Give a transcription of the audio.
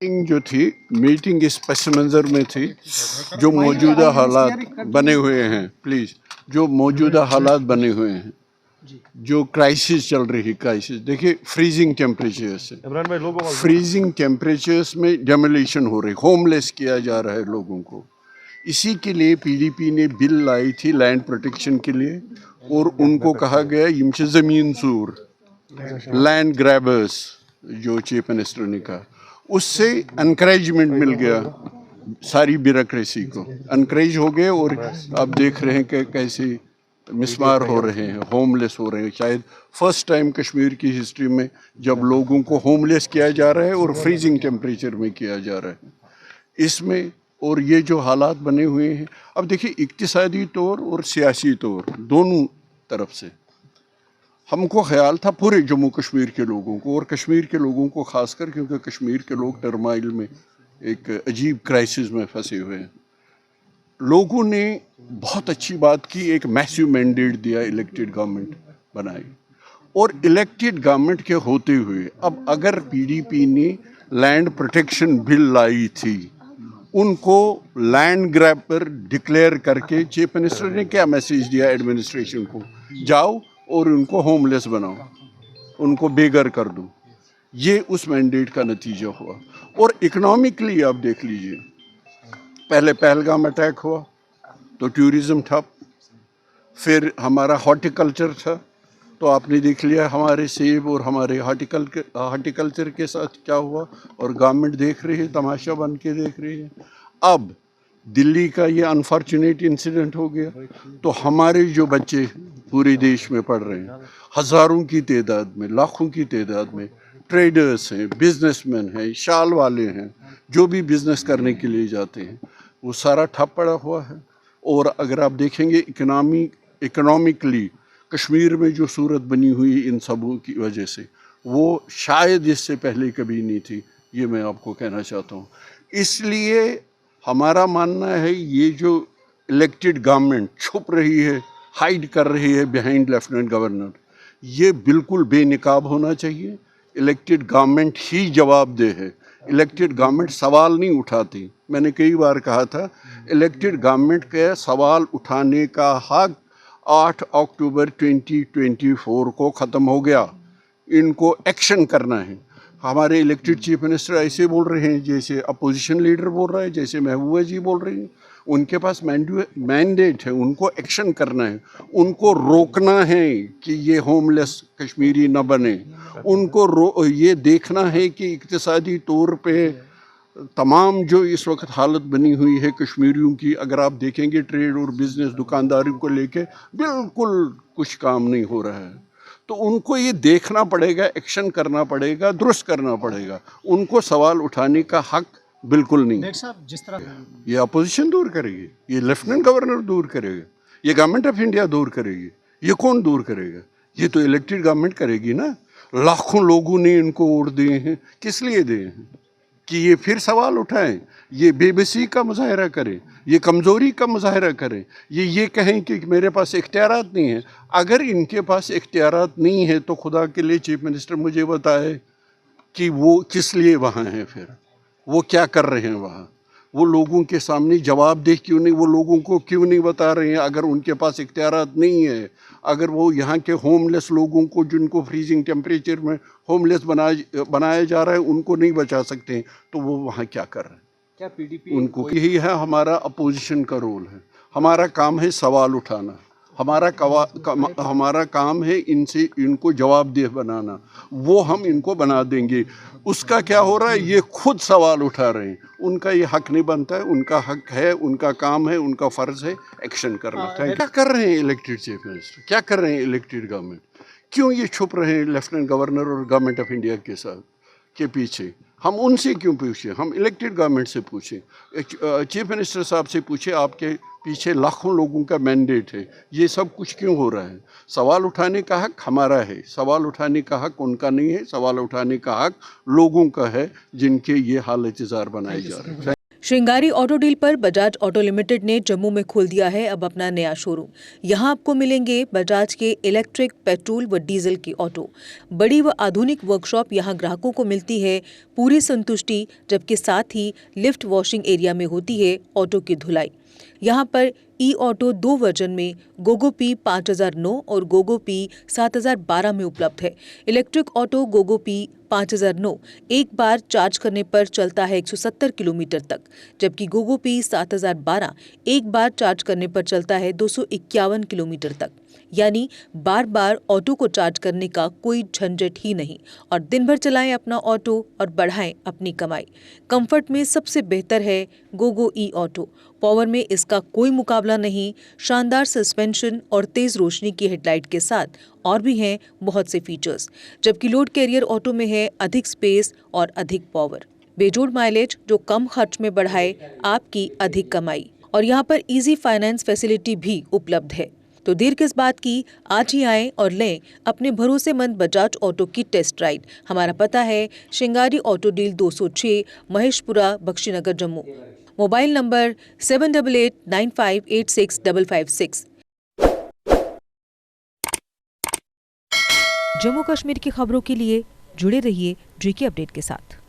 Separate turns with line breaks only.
Meeting जो थी, meeting इस पस मंज़र में थी जो मौजूदा हालात बने हुए हैं। प्लीज़, जो मौजूदा हालात बने हुए हैं, जो क्राइसिस चल रही है, क्राइसिस देखिए, फ्रीजिंग टेम्परेचर्स है, फ्रीजिंग टेम्परेचर्स में डेमोलिशन हो रही, होमलेस किया जा रहा है लोगों को। इसी के लिए पीडीपी ने बिल लाई थी लैंड प्रोटेक्शन के लिए, और उनको कहा गया यम छ ज़मीन सूर, लैंड ग्रैबर्स, जो चीफ मिनिस्टर ने कहा, उससे एनकरेजमेंट मिल गया सारी ब्यूरोक्रेसी को, एनकरेज हो गए। और अब देख रहे हैं कि कैसे मिसमार हो रहे हैं, होमलेस हो रहे हैं। शायद फर्स्ट टाइम कश्मीर की हिस्ट्री में जब लोगों को होमलेस किया जा रहा है और फ्रीजिंग टेम्परेचर में किया जा रहा है इसमें। और ये जो हालात बने हुए हैं, अब देखिए, इक्तिसादी तौर और सियासी तौर दोनों तरफ से हमको ख्याल था पूरे जम्मू कश्मीर के लोगों को, और कश्मीर के लोगों को खासकर, क्योंकि कश्मीर के लोग टर्माइल में एक अजीब क्राइसिस में फंसे हुए हैं। लोगों ने बहुत अच्छी बात की, एक मैसिव मैंडेट दिया, इलेक्टेड गवर्नमेंट बनाई। और इलेक्टेड गवर्नमेंट के होते हुए अब अगर पीडीपी ने लैंड प्रोटेक्शन बिल लाई थी, उनको लैंड ग्रैब पर डिक्लेयर करके चीफ मिनिस्टर ने क्या मैसेज दिया एडमिनिस्ट्रेशन को, जाओ और उनको होमलेस बनाओ, उनको बेघर कर दो। ये उस मैंडेट का नतीजा हुआ। और इकोनॉमिकली आप देख लीजिए, पहले पहलगाम अटैक हुआ तो टूरिज्म ठप, फिर हमारा हॉर्टिकल्चर था तो आपने देख लिया हमारे सेब और हमारे हॉर्टिकल्चर के साथ क्या हुआ, और गवर्नमेंट देख रही है, तमाशा बन के देख रही है। अब दिल्ली का ये अनफॉर्चुनेट इंसिडेंट हो गया तो हमारे जो बच्चे पूरे देश में पढ़ रहे हैं, हज़ारों की तादाद में, लाखों की तादाद में ट्रेडर्स हैं, बिजनेसमैन हैं, शाल वाले हैं, जो भी बिजनेस करने के लिए जाते हैं, वो सारा ठप पड़ा हुआ है। और अगर आप देखेंगे इकोनॉमिकली कश्मीर में जो सूरत बनी हुई इन सबों की वजह से, वो शायद इससे पहले कभी नहीं थी, ये मैं आपको कहना चाहता हूँ। इसलिए हमारा मानना है ये जो इलेक्टेड गवर्नमेंट छुप रही है, हाइड कर रही है बिहाइंड लेफ्टिनेंट गवर्नर, ये बिल्कुल बेनकाब होना चाहिए। इलेक्टेड गवर्नमेंट ही जवाबदेह है, इलेक्टेड गवर्नमेंट सवाल नहीं उठाती। मैंने कई बार कहा था, इलेक्टेड गवर्नमेंट के सवाल उठाने का हक 8 अक्टूबर 2024 को ख़त्म हो गया। इनको एक्शन करना है। हमारे इलेक्टेड चीफ मिनिस्टर ऐसे बोल रहे हैं जैसे अपोजिशन लीडर बोल रहा है, जैसे महबूबा जी बोल रही हैं। उनके पास मैंडेट है, उनको एक्शन करना है, उनको रोकना है कि ये होमलेस कश्मीरी न बने, उनको ये देखना है कि इक्तिसादी तौर पे तमाम जो इस वक्त हालत बनी हुई है कश्मीरियों की, अगर आप देखेंगे ट्रेड और बिजनेस दुकानदारों को लेके बिल्कुल कुछ काम नहीं हो रहा है। तो उनको ये देखना पड़ेगा, एक्शन करना पड़ेगा, दुरुस्त करना पड़ेगा। उनको सवाल उठाने का हक बिल्कुल नहीं।
साहब, जिस तरह
ये अपोजिशन दूर करेगी, ये लेफ्टिनेंट गवर्नर दूर करेगा, ये गवर्नमेंट ऑफ इंडिया दूर करेगी, ये कौन दूर करेगा? ये तो इलेक्टेड गवर्नमेंट करेगी ना। लाखों लोगों ने इनको वोट दिए हैं, किस लिए दिए हैं? कि ये फिर सवाल उठाएं, ये बेबसी का मुजाहरा करें, ये कमज़ोरी का मुजाहरा करें, ये कहें कि मेरे पास इख्तियारात नहीं है। अगर इनके पास इख्तियारात नहीं है तो खुदा के लिए चीफ मिनिस्टर मुझे बताए कि वो किस लिए वहाँ हैं, फिर वो क्या कर रहे हैं वहाँ, वो लोगों के सामने जवाबदेह क्यों नहीं, वो लोगों को क्यों नहीं बता रहे हैं? अगर उनके पास इख्तियारात नहीं है, अगर वो यहाँ के होमलेस लोगों को, जिनको फ्रीजिंग टेम्परेचर में होमलेस बनाया जा रहा है, उनको नहीं बचा सकते हैं, तो वो वहाँ क्या कर रहे हैं?
क्या पीडीपी
उनको यही है, हमारा अपोजिशन का रोल है, हमारा काम है सवाल उठाना, हमारा काम है इनको जवाबदेह बनाना, वो हम इनको बना देंगे। उसका क्या हो रहा है? ये खुद सवाल उठा रहे हैं, उनका ये हक नहीं बनता है, उनका हक है, उनका काम है, उनका फ़र्ज़ है एक्शन करना। क्या कर रहे हैं इलेक्टेड चीफ मिनिस्टर, क्या कर रहे हैं इलेक्टेड गवर्नमेंट? क्यों ये छुप रहे हैं लेफ्टिनेंट गवर्नर और गवर्नमेंट ऑफ इंडिया के साथ के पीछे? हम उनसे क्यों पूछें? हम इलेक्टेड गवर्नमेंट से पूछें, चीफ मिनिस्टर साहब से पूछे, आपके पीछे लाखों लोगों का मैंडेट है, ये सब कुछ क्यों हो रहा है? सवाल उठाने का हक हमारा है, सवाल उठाने का हक उनका नहीं है, सवाल उठाने का हक लोगों का है जिनके ये हाल इंतज़ार बनाए जा रहे हैं।
श्रृंगारी ऑटो डील पर बजाज ऑटो लिमिटेड ने जम्मू में खोल दिया है अब अपना नया शोरूम। यहां आपको मिलेंगे बजाज के इलेक्ट्रिक, पेट्रोल व डीजल की ऑटो। बड़ी व आधुनिक वर्कशॉप यहां ग्राहकों को मिलती है पूरी संतुष्टि, जबकि साथ ही लिफ्ट वॉशिंग एरिया में होती है ऑटो की धुलाई। यहां पर ई ऑटो 2 वर्जन में गोगो पी 5009 और गोगो पी 7012 में उपलब्ध है। इलेक्ट्रिक ऑटो गोगो पी 5009 एक बार चार्ज करने पर चलता है 170 किलोमीटर तक, जबकि गोगो पी 7012 एक बार चार्ज करने पर चलता है 251 किलोमीटर तक। यानी बार बार ऑटो को चार्ज करने का कोई झंझट ही नहीं और दिन भर चलाएं अपना ऑटो और बढ़ाएं अपनी कमाई। कंफर्ट में सबसे बेहतर है गोगो ई ऑटो। पावर में इसका कोई मुकाबला नहीं। शानदार सस्पेंशन और तेज रोशनी की हेडलाइट के साथ और भी हैं बहुत से फीचर्स, जबकि लोड कैरियर ऑटो में है अधिक स्पेस और अधिक पावर। बेजोड़ माइलेज जो कम खर्च में बढ़ाए आपकी अधिक कमाई। और यहाँ पर इजी फाइनेंस फैसिलिटी भी उपलब्ध है। तो देर किस बात की, आज ही आएं और लें अपने भरोसेमंद बजाज ऑटो की टेस्ट राइड। हमारा पता है Shringari auto deal 206, Maheshpura, Bakshinagar, Jammu. Mobile number 7889586556। Jammu Kashmir की खबरों के लिए जुड़े रहिए JK अपडेट के साथ।